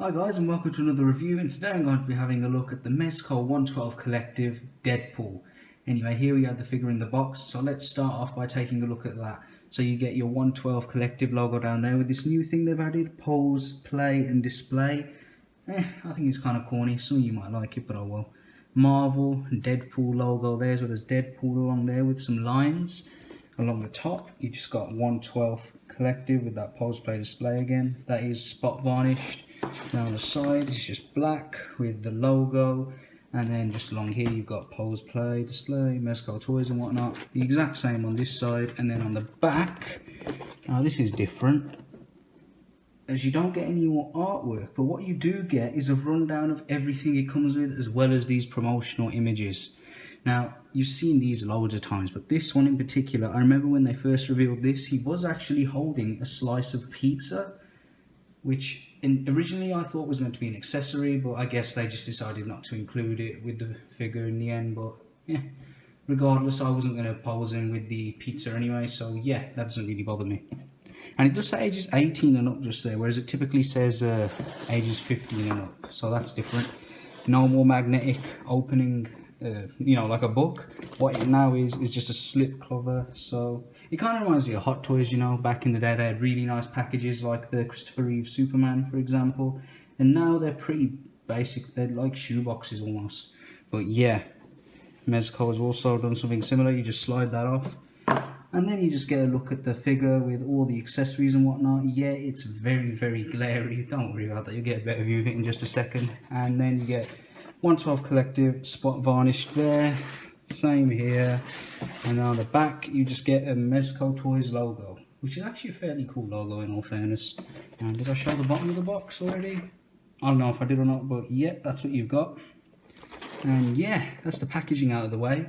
Hi guys, and welcome to another review, and today I'm going to be having a look at the MEZCO 112 Collective Deadpool. Anyway, here we have the figure in the box, so let's start off by taking a look at that. So you get your 112 Collective logo down there with this new thing they've added, pose, play and display. I think it's kind of corny, some of you might like it, but oh well. Marvel, Deadpool logo there, as well as Deadpool along there with some lines. Along the top, you just got 112 Collective with that pose, play, display again. That is spot varnished. Down the side it's just black with the logo, and then just along here you've got pose, play, display, MEZCO toys and whatnot. The exact same on this side, and then on the back, now this is different, as you don't get any more artwork, but what you do get is a rundown of everything it comes with, as well as these promotional images. Now, you've seen these loads of times, but this one in particular, I remember when they first revealed this, he was actually holding a slice of pizza, which originally I thought was meant to be an accessory, but I guess they just decided not to include it with the figure in the end. But yeah, regardless, I wasn't going to pose in with the pizza anyway, so yeah, that doesn't really bother me. And it does say ages 18 and up just there, whereas it typically says ages 15 and up, so that's different. No more magnetic opening, you know, like a book. What it now is just a slip cover. So it kind of reminds me of Hot Toys, you know. Back in the day they had really nice packages like the Christopher Reeve Superman, for example, and now they're pretty basic. They're like shoe boxes almost. But yeah, MEZCO has also done something similar. You just slide that off, and then you just get a look at the figure with all the accessories and whatnot. Yeah, it's very glary. Don't worry about that, you'll get a better view of it in just a second. And then you get 112 Collective spot varnished there, same here, and on the back you just get a MEZCO Toys logo, which is actually a fairly cool logo in all fairness. And did I show the bottom of the box already? I don't know if I did or not, but yeah, that's what you've got. And yeah, that's the packaging out of the way.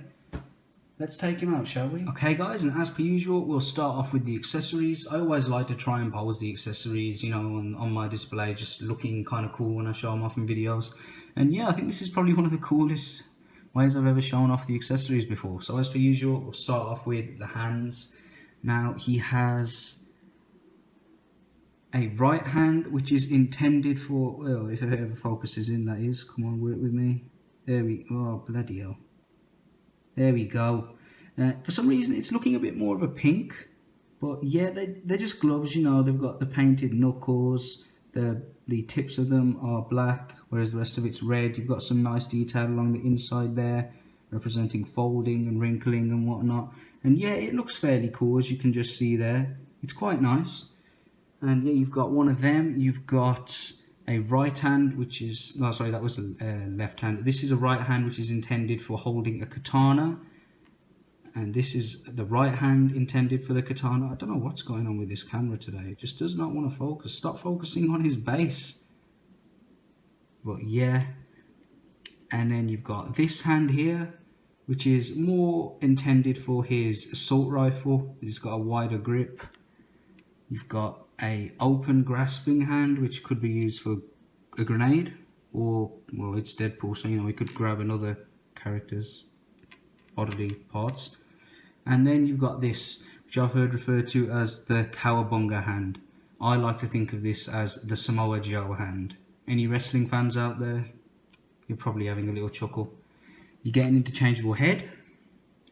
Let's take him out, shall we? Okay guys, and as per usual, we'll start off with the accessories. I always like to try and pose the accessories, you know, on my display, just looking kind of cool when I show them off in videos. And yeah, I think this is probably one of the coolest ways I've ever shown off the accessories before. So as per usual, we'll start off with the hands. Now he has a right hand, which is intended for, well, if it ever focuses in, that is. Come on, work with me. There we, oh bloody hell. There we go. For some reason it's looking a bit more of a pink, but yeah, they're just gloves, you know. They've got the painted knuckles, the tips of them are black, whereas the rest of it's red. You've got some nice detail along the inside there, representing folding and wrinkling and whatnot. And yeah, it looks fairly cool, as you can just see there. It's quite nice. And yeah, you've got one of them. You've got a right hand, which is, no sorry, that was a left hand. This is a right hand, which is intended for holding a katana. And this is the right hand intended for the katana. I don't know what's going on with this camera today. It just does not want to focus. Stop focusing on his base. But yeah. And then you've got this hand here, which is more intended for his assault rifle. It's got a wider grip. You've got a open grasping hand, which could be used for a grenade, or, well, it's Deadpool, so you know, we could grab another character's bodily parts. And then you've got this, which I've heard referred to as the cowabunga hand. I like to think of this as the Samoa Joe hand. Any wrestling fans out there? You're probably having a little chuckle. You get an interchangeable head.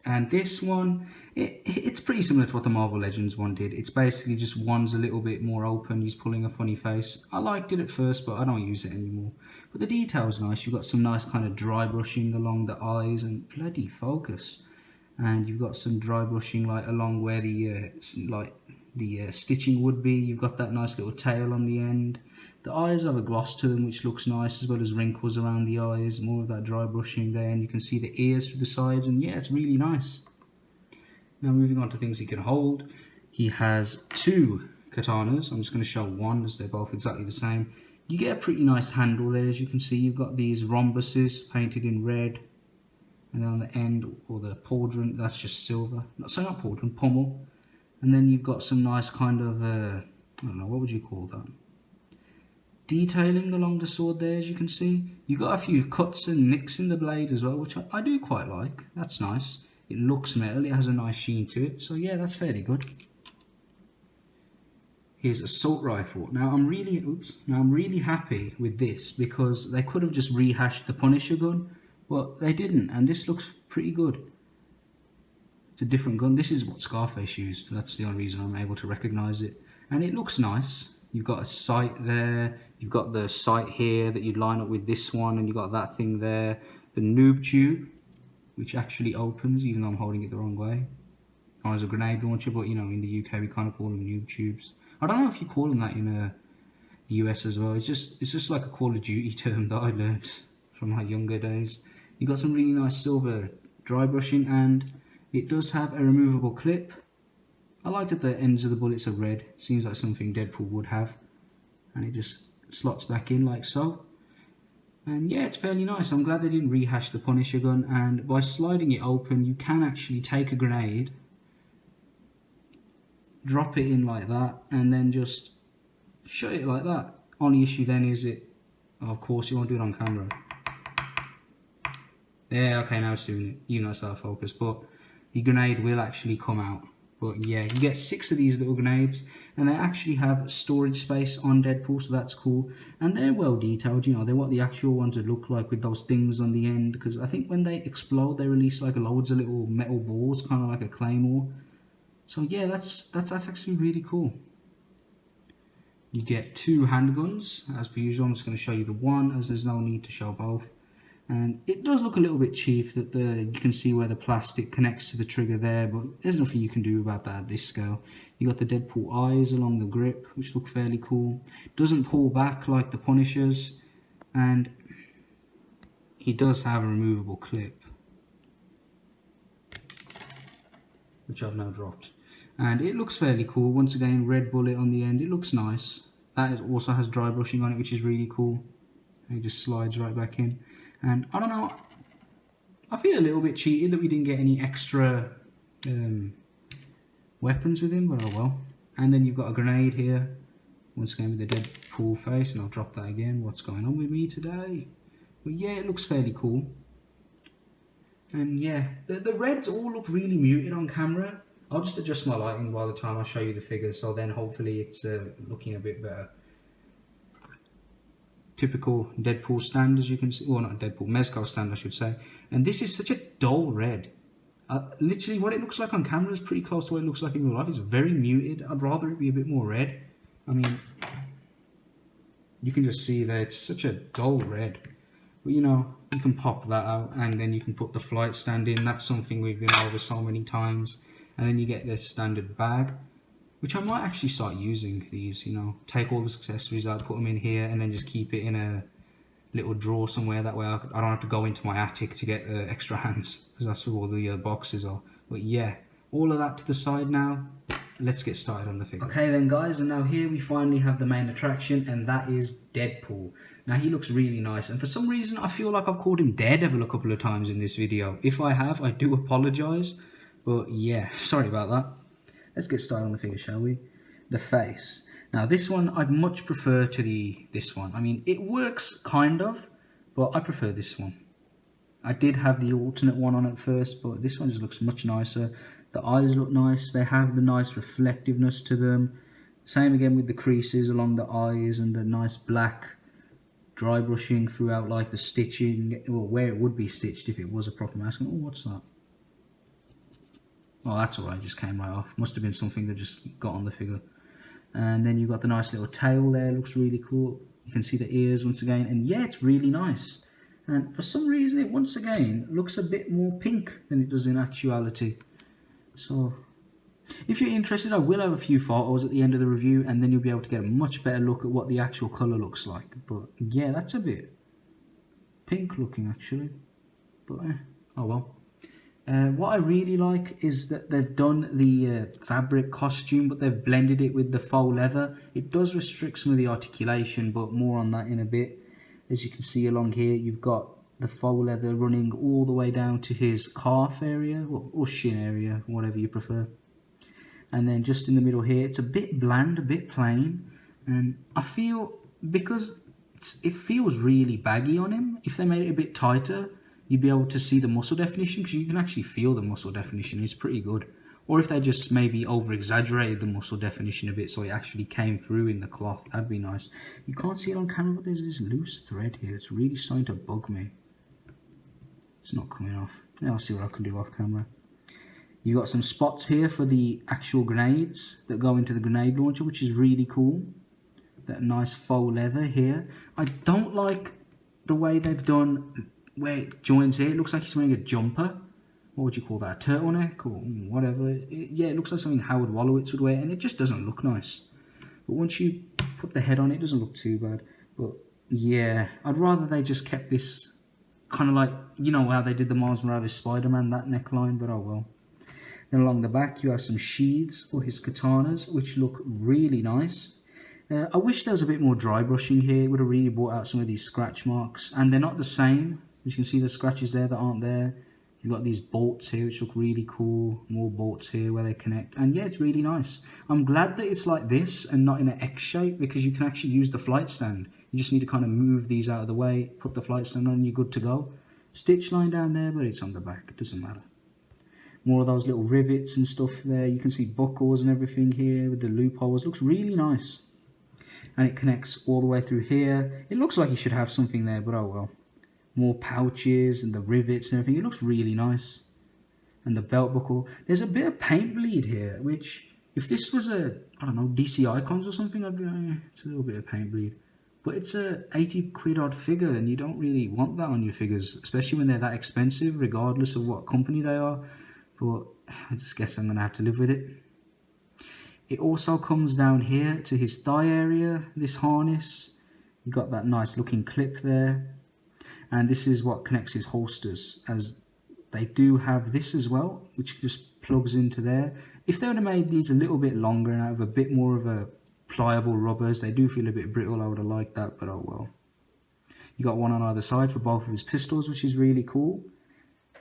And this one, it's pretty similar to what the Marvel Legends one did. It's basically just one's a little bit more open. He's pulling a funny face. I liked it at first, but I don't use it anymore. But the detail's nice. You've got some nice kind of dry brushing along the eyes, and bloody focus. And you've got some dry brushing like along where the stitching would be. You've got that nice little tail on the end. The eyes have a gloss to them, which looks nice, as well as wrinkles around the eyes. More of that dry brushing there, and you can see the ears through the sides, and yeah, it's really nice. Now moving on to things he can hold. He has two katanas. I'm just going to show one, as they're both exactly the same. You get a pretty nice handle there, as you can see. You've got these rhombuses painted in red, and then on the end, or the pauldron, that's just silver. Not pauldron, pommel. And then you've got some nice kind of, I don't know, what would you call that? Detailing along the sword there, as you can see. You've got a few cuts and nicks in the blade as well, which I do quite like. That's nice. It looks metal, it has a nice sheen to it, so yeah, that's fairly good. his assault rifle. Now I'm really happy with this because they could have just rehashed the Punisher gun, but they didn't, and this looks pretty good. It's a different gun. This is what Scarface used. That's the only reason I'm able to recognise it, and it looks nice. You've got a sight there. You've got the sight here that you'd line up with this one, and you've got that thing there. The noob tube, which actually opens, even though I'm holding it the wrong way. Oh, as a grenade launcher, but you know, in the UK we kind of call them noob tubes. I don't know if you call them that in the US as well. It's just like a Call of Duty term that I learned from my younger days. You got some really nice silver dry brushing, and it does have a removable clip. I like that the ends of the bullets are red. Seems like something Deadpool would have, and it just slots back in like so. And yeah, it's fairly nice. I'm glad they didn't rehash the Punisher gun, and by sliding it open you can actually take a grenade, drop it in like that, and then just shut it like that. Only issue then is of course you won't do it on camera. Yeah, okay, now it's doing it. You know it's out of focus, but the grenade will actually come out. But yeah, you get 6 of these little grenades, and they actually have storage space on Deadpool, so that's cool. And they're well detailed, you know, they're what the actual ones would look like with those things on the end, because I think when they explode, they release like loads of little metal balls, kind of like a claymore. So yeah, that's actually really cool. You get 2 handguns, as per usual. I'm just going to show you the one, as there's no need to show both. And it does look a little bit cheap that you can see where the plastic connects to the trigger there, but there's nothing you can do about that at this scale. You got the Deadpool eyes along the grip, which look fairly cool. Doesn't pull back like the Punisher's, and he does have a removable clip, which I've now dropped. And it looks fairly cool. Once again, red bullet on the end. It looks nice. That also has dry brushing on it, which is really cool. It just slides right back in. And I don't know, I feel a little bit cheated that we didn't get any extra weapons with him, but oh well. And then you've got a grenade here, once again with the Deadpool face, and I'll drop that again. What's going on with me today? But yeah, it looks fairly cool. And yeah, the reds all look really muted on camera. I'll just adjust my lighting by the time I show you the figures, so then hopefully it's looking a bit better. Typical Deadpool stand, as you can see, well, not Deadpool, MEZCO stand I should say. And this is such a dull red. Literally what it looks like on camera is pretty close to what it looks like in real life. It's very muted. I'd rather it be a bit more red. I mean, you can just see that it's such a dull red. But you know, you can pop that out, and then you can put the flight stand in. That's something we've been over so many times. And then you get the standard bag, which I might actually start using these, you know, take all the accessories out, put them in here, and then just keep it in a little drawer somewhere. That way I don't have to go into my attic to get extra hands, because that's where all the boxes are. But yeah, all of that to the side now. Let's get started on the figure. Okay then guys, and now here we finally have the main attraction, and that is Deadpool. Now he looks really nice, and for some reason I feel like I've called him Daredevil a couple of times in this video. If I have, I do apologise, but yeah, sorry about that. Let's get started on the figure, shall we? The face. Now this one I'd much prefer to this one. I mean, it works kind of, but I prefer this one. I did have the alternate one on at first, but this one just looks much nicer. The eyes look nice. They have the nice reflectiveness to them. Same again with the creases along the eyes and the nice black dry brushing throughout, like the stitching, well, where it would be stitched if it was a proper mask. Oh, what's that? Oh, that's alright, just came right off. Must have been something that just got on the figure. And then you've got the nice little tail there, looks really cool. You can see the ears once again, and yeah, it's really nice. And for some reason, it once again looks a bit more pink than it does in actuality. So, if you're interested, I will have a few photos at the end of the review, and then you'll be able to get a much better look at what the actual colour looks like. But yeah, that's a bit pink looking actually. But oh well. What I really like is that they've done the fabric costume, but they've blended it with the faux leather. It does restrict some of the articulation, but more on that in a bit. As you can see along here, you've got the faux leather running all the way down to his calf area, or shin area, whatever you prefer. And then just in the middle here, it's a bit bland, a bit plain. And I feel, because it feels really baggy on him, if they made it a bit tighter, you'd be able to see the muscle definition, because you can actually feel the muscle definition. It's pretty good. Or if they just maybe over exaggerated the muscle definition a bit so it actually came through in the cloth, that'd be nice. You can't see it on camera, but there's this loose thread here. It's really starting to bug me. It's not coming off. Yeah, I'll see what I can do off camera. You got some spots here for the actual grenades that go into the grenade launcher, which is really cool. That nice faux leather here. I don't like the way they've done where it joins here. It looks like he's wearing a jumper. What would you call that? A turtleneck or whatever. Yeah, it looks like something Howard Wolowitz would wear, and it just doesn't look nice. But once you put the head on, it doesn't look too bad. But yeah, I'd rather they just kept this kind of like, you know how they did the Miles Morales Spider-Man, that neckline, but oh well. Then along the back you have some sheaths for his katanas, which look really nice. I wish there was a bit more dry brushing here. It would have really brought out some of these scratch marks. And they're not the same. As you can see, the scratches there that aren't there. You've got these bolts here which look really cool. More bolts here where they connect. And yeah, it's really nice. I'm glad that it's like this and not in an X shape, because you can actually use the flight stand. You just need to kind of move these out of the way, put the flight stand on, and you're good to go. Stitch line down there, but it's on the back. It doesn't matter. More of those little rivets and stuff there. You can see buckles and everything here with the loopholes. Looks really nice. And it connects all the way through here. It looks like you should have something there, but oh well. More pouches and the rivets and everything. It looks really nice. And the belt buckle. There's a bit of paint bleed here, which if this was a, I don't know, DC Icons or something, I'd be like, it's a little bit of paint bleed. But it's a 80 quid odd figure, and you don't really want that on your figures, especially when they're that expensive, regardless of what company they are. But I just guess I'm going to have to live with it. It also comes down here to his thigh area, this harness. You got that nice looking clip there. And this is what connects his holsters, as they do have this as well, which just plugs into there. If they would have made these a little bit longer and have a bit more of a pliable rubbers, they do feel a bit brittle. I would have liked that, but oh well. You got one on either side for both of his pistols, which is really cool.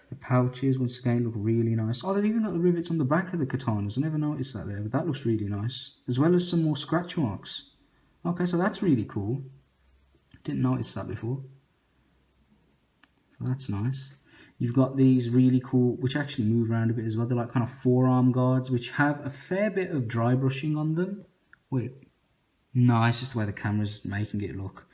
The pouches, once again, look really nice. Oh, they've even got the rivets on the back of the katanas. I never noticed that there, but that looks really nice. As well as some more scratch marks. Okay, so that's really cool. Didn't notice that before. So that's nice. You've got these really cool, which actually move around a bit as well. They're like kind of forearm guards, which have a fair bit of dry brushing on them. Wait, no, it's just the way the camera's making it look.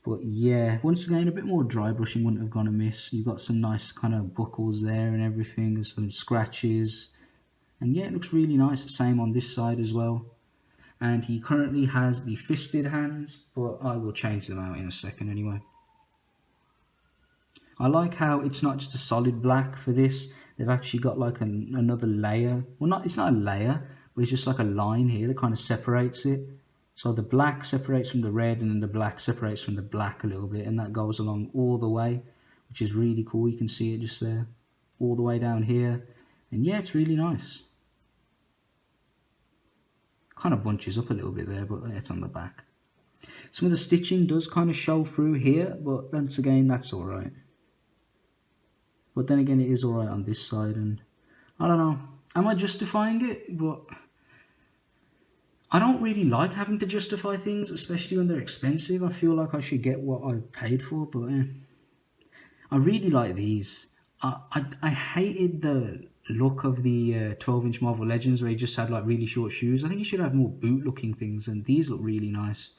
But yeah, once again, a bit more dry brushing wouldn't have gone amiss. You've got some nice kind of buckles there and everything, and some scratches. And yeah, it looks really nice. Same on this side as well. And he currently has the fisted hands, but I will change them out in a second anyway. I like how it's not just a solid black for this. They've actually got like another layer. Well, it's not a layer, but it's just like a line here that kind of separates it. So the black separates from the red, and then the black separates from the black a little bit, and that goes along all the way, which is really cool. You can see it just there, all the way down here. And yeah, it's really nice. Kind of bunches up a little bit there, but it's on the back. Some of the stitching does kind of show through here, but once again, that's alright. But then again, it is alright on this side, and I don't know. Am I justifying it? But I don't really like having to justify things, especially when they're expensive. I feel like I should get what I paid for, but I really like these. I hated the look of the 12-inch Marvel Legends where he just had like really short shoes. I think he should have more boot-looking things, and these look really nice.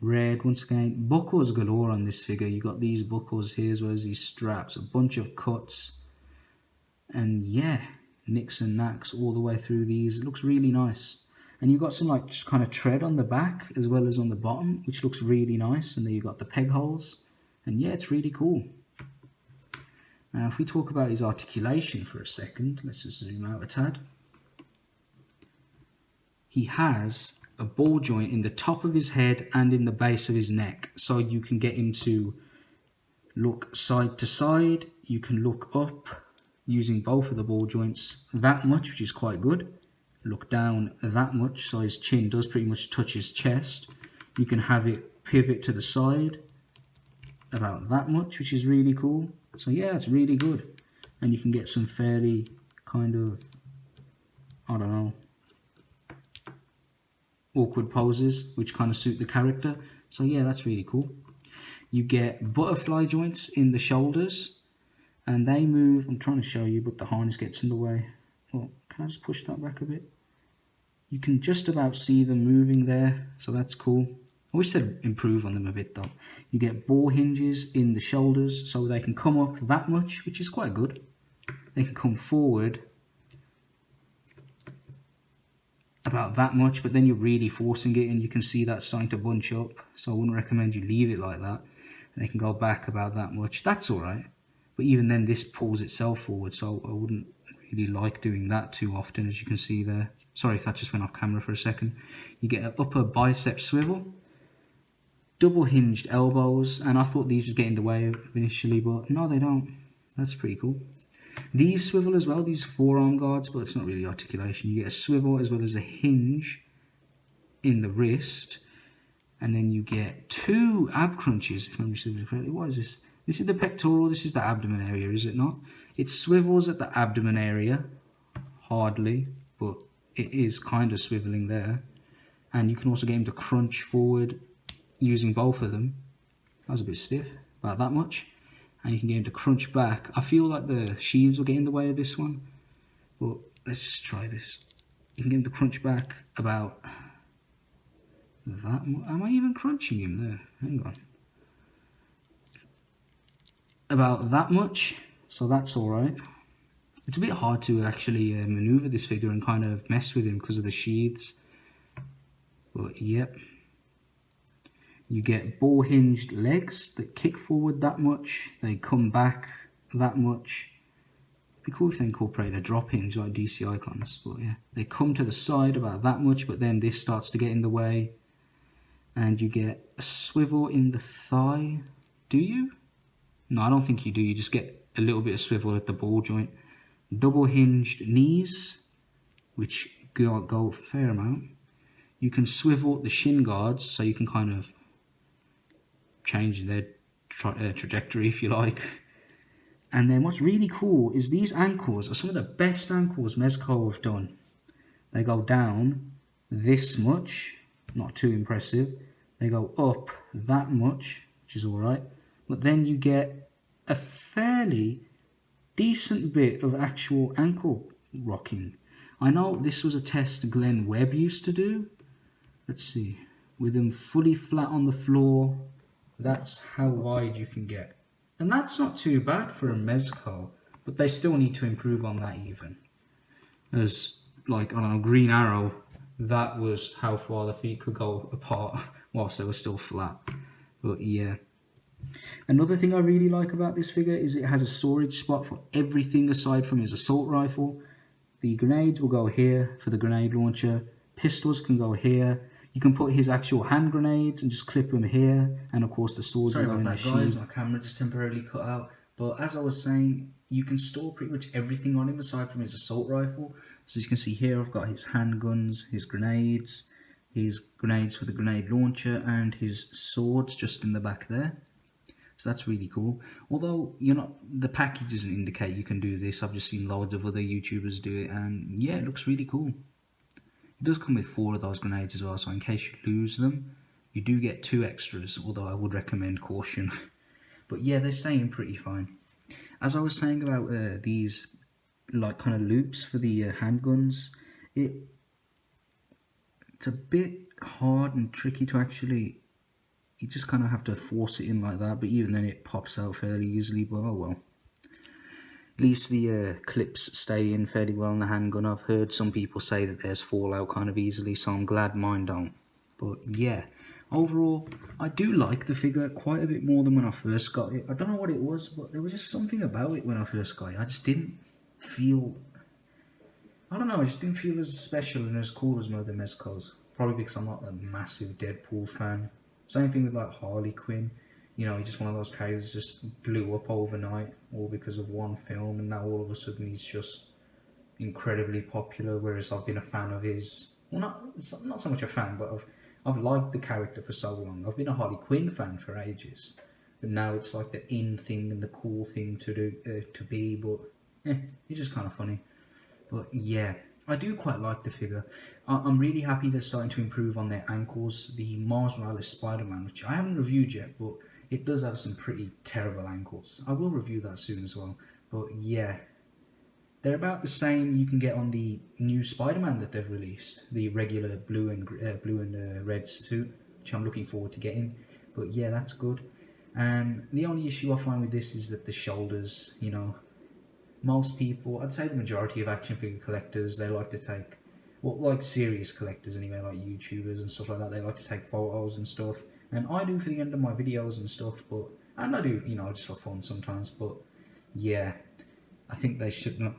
Red, once again, buckles galore on this figure. You got these buckles here as well as these straps, a bunch of cuts, and yeah, nicks and knacks all the way through these. It looks really nice. And you've got some like just kind of tread on the back as well as on the bottom, which looks really nice. And then you've got the peg holes, and yeah, it's really cool. Now if we talk about his articulation for a second, let's just zoom out a tad. He has a ball joint in the top of his head and in the base of his neck, so you can get him to look side to side. You can look up using both of the ball joints that much, which is quite good. Look down that much, so his chin does pretty much touch his chest. You can have it pivot to the side about that much, which is really cool. So yeah, it's really good. And you can get some fairly kind of, I don't know, awkward poses which kind of suit the character. So yeah, that's really cool. You get butterfly joints in the shoulders, and they move. I'm trying to show you, but the harness gets in the way. Well, can I just push that back a bit? You can just about see them moving there, so that's cool. I wish they'd improve on them a bit though. You get ball hinges in the shoulders, so they can come up that much, which is quite good. They can come forward about that much, but then you're really forcing it and you can see that starting to bunch up, so I wouldn't recommend you leave it like that. They can go back about that much. That's alright, but even then this pulls itself forward, so I wouldn't really like doing that too often, as you can see there. Sorry if that just went off camera for a second. You get an upper bicep swivel, double hinged elbows, and I thought these would get in the way initially, but no, they don't. That's pretty cool. These swivel as well, these forearm guards, but it's not really articulation. You get a swivel as well as a hinge in the wrist, and then you get 2 ab crunches, if I'm understanding correctly. What is this? This is the pectoral, this is the abdomen area, is it not? It swivels at the abdomen area, hardly, but it is kind of swiveling there. And you can also get him to crunch forward using both of them. That was a bit stiff, about that much. And you can get him to crunch back. I feel like the sheaths will get in the way of this one, but let's just try this. You can get him to crunch back about that much. Am I even crunching him there? Hang on. About that much, so that's alright. It's a bit hard to actually maneuver this figure and kind of mess with him because of the sheaths. But yep. You get ball hinged legs that kick forward that much, they come back that much. It'd be cool if they incorporated a drop hinge like DC icons, but yeah. They come to the side about that much, but then this starts to get in the way. And you get a swivel in the thigh. Do you? No, I don't think you do. You just get a little bit of swivel at the ball joint. Double hinged knees, which go a fair amount. You can swivel the shin guards, so you can kind of change their trajectory, if you like. And then what's really cool is these ankles are some of the best ankles Mezco have done. They go down this much, not too impressive. They go up that much, which is alright. But then you get a fairly decent bit of actual ankle rocking. I know this was a test Glenn Webb used to do. Let's see. With them fully flat on the floor, that's how wide you can get. And that's not too bad for a Mezco, but they still need to improve on that even. As, like, on a Green Arrow, that was how far the feet could go apart whilst they were still flat. But yeah. Another thing I really like about this figure is it has a storage spot for everything aside from his assault rifle. The grenades will go here for the grenade launcher. Pistols can go here. You can put his actual hand grenades and just clip them here. And of course the swords will go in the sheath. Sorry about that, guys. My camera just temporarily cut out. But as I was saying, you can store pretty much everything on him aside from his assault rifle. So as you can see here, I've got his handguns, his grenades for the grenade launcher, and his swords just in the back there. So that's really cool. Although the package doesn't indicate you can do this. I've just seen loads of other YouTubers do it, and yeah, it looks really cool. It does come with 4 of those grenades as well, so in case you lose them, you do get 2 extras, although I would recommend caution. But yeah, they're staying pretty fine. As I was saying about these like kind of loops for the handguns, it's a bit hard and tricky to actually, you just kind of have to force it in like that, but even then it pops out fairly easily, but oh well. At least the clips stay in fairly well on the handgun. I've heard some people say that theirs fall out kind of easily, so I'm glad mine don't. But yeah, overall, I do like the figure quite a bit more than when I first got it. I don't know what it was, but there was just something about it when I first got it. I just didn't feel, I don't know, I just didn't feel as special and as cool as my other Mezcos. Probably because I'm not a massive Deadpool fan. Same thing with like Harley Quinn. You know, he's just one of those characters just blew up overnight, all because of one film, and now all of a sudden he's just incredibly popular. Whereas I've been a fan of his, well, not so much a fan, but I've liked the character for so long. I've been a Harley Quinn fan for ages, but now it's like the in thing and the cool thing to do to be. But it's just kind of funny. But yeah, I do quite like the figure. I'm really happy they're starting to improve on their ankles. The Mars Morales Spider-Man, which I haven't reviewed yet, but it does have some pretty terrible ankles. I will review that soon as well. But yeah, They're about the same you can get on the new Spider-Man that they've released, the regular blue and red suit, which I'm looking forward to getting. But yeah, that's good. The only issue I find with this is that the shoulders, you know, most people, I'd say the majority of action figure collectors, they like to take, well, like serious collectors anyway, like YouTubers and stuff like that, they like to take photos and stuff. And I do for the end of my videos and stuff, and I do, you know, just for fun sometimes. But yeah, I think they should not.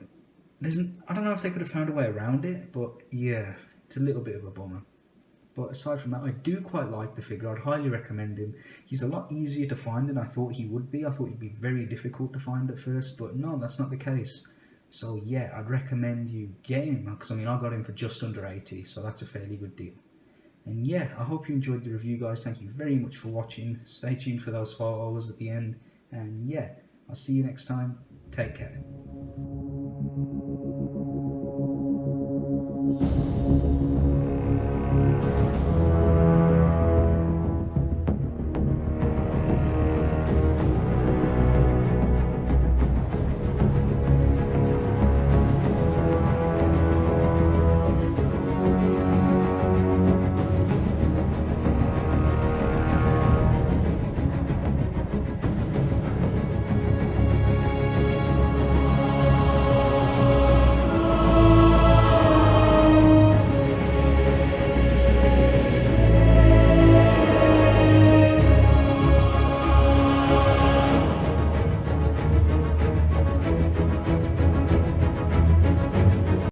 I don't know if they could have found a way around it, but yeah, it's a little bit of a bummer. But aside from that, I do quite like the figure. I'd highly recommend him. He's a lot easier to find than I thought he would be. I thought he'd be very difficult to find at first, but no, that's not the case. So yeah, I'd recommend you get him, because I mean, I got him for just under 80, so that's a fairly good deal. And yeah, I hope you enjoyed the review, guys. Thank you very much for watching. Stay tuned for those photos at the end. And yeah, I'll see you next time. Take care.